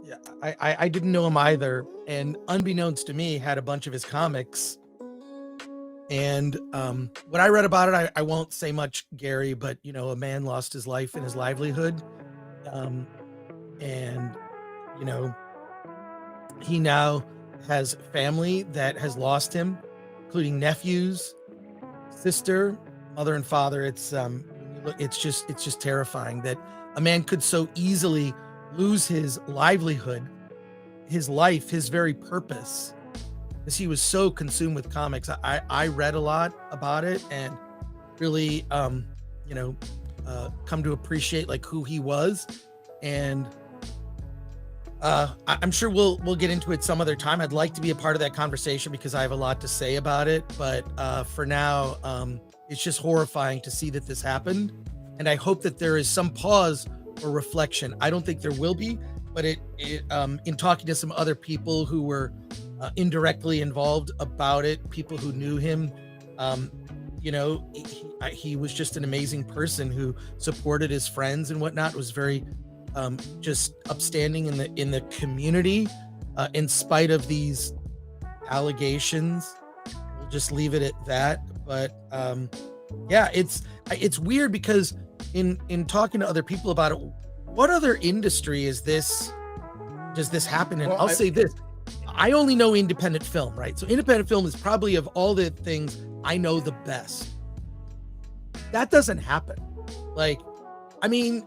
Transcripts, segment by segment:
Yeah, I didn't know him either, and unbeknownst to me, had a bunch of his comics. And what I read about it, I won't say much, Gary, but a man lost his life and his livelihood, um, and you know, he now has family that has lost him, including nephews, sister, mother, and father. When you look, it's just terrifying that a man could so easily lose his livelihood, his life, his very purpose, because he was so consumed with comics. I read a lot about it and really you know come to appreciate like who he was. And I'm sure we'll get into it some other time. I'd like to be a part of that conversation because I have a lot to say about it. But for now, it's just horrifying to see that this happened, and I hope that there is some pause or reflection. I don't think there will be, but in talking to some other people who were indirectly involved about it, people who knew him, he was just an amazing person who supported his friends and whatnot. Was very just upstanding in the community, in spite of these allegations. We'll just leave it at that. But yeah, it's weird because in talking to other people about it, what other industry does this happen in? Well, I'll say this. I only know independent film, right? So independent film is probably, of all the things, I know the best. That doesn't happen. Like, I mean,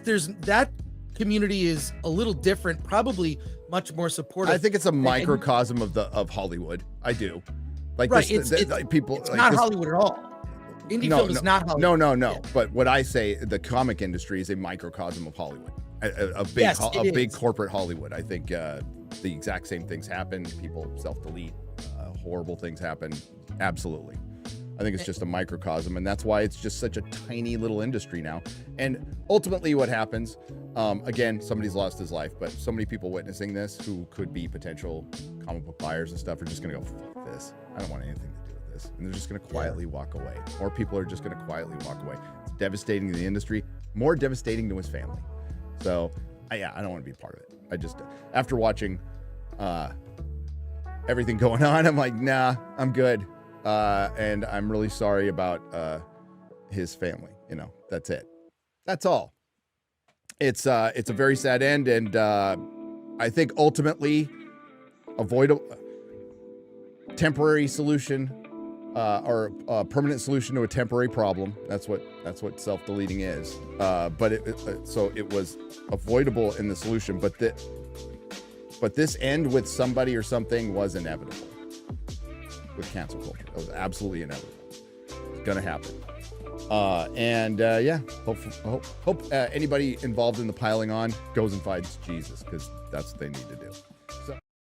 there's that community is a little different, probably much more supportive. I think it's a microcosm of Hollywood. I do. Like, right, people. It's like not this, Hollywood at all. Indie film is not Hollywood. No. Yeah. But what I say, the comic industry is a microcosm of Hollywood. A big corporate Hollywood. I think the exact same things happen. People self-delete. Horrible things happen. Absolutely. I think it's just a microcosm, and that's why it's just such a tiny little industry now. And ultimately what happens, again, somebody's lost his life, but so many people witnessing this who could be potential comic book buyers and stuff are just going to go, fuck this. I don't want anything to do with this. And they're just going to quietly walk away. More people are just going to quietly walk away. It's devastating to the industry, more devastating to his family. So, I don't want to be a part of it. I just, after watching everything going on, I'm like, nah, I'm good. And I'm really sorry about his family. That's it. That's all. It's a very sad end, and I think ultimately avoidable temporary solution or a permanent solution to a temporary problem. That's what self-deleting is. But so it was avoidable in the solution, but this end with somebody or something was inevitable. With cancel culture, it was absolutely inevitable. It's gonna happen. Hope anybody involved in the piling on goes and finds Jesus, because that's what they need to do. So.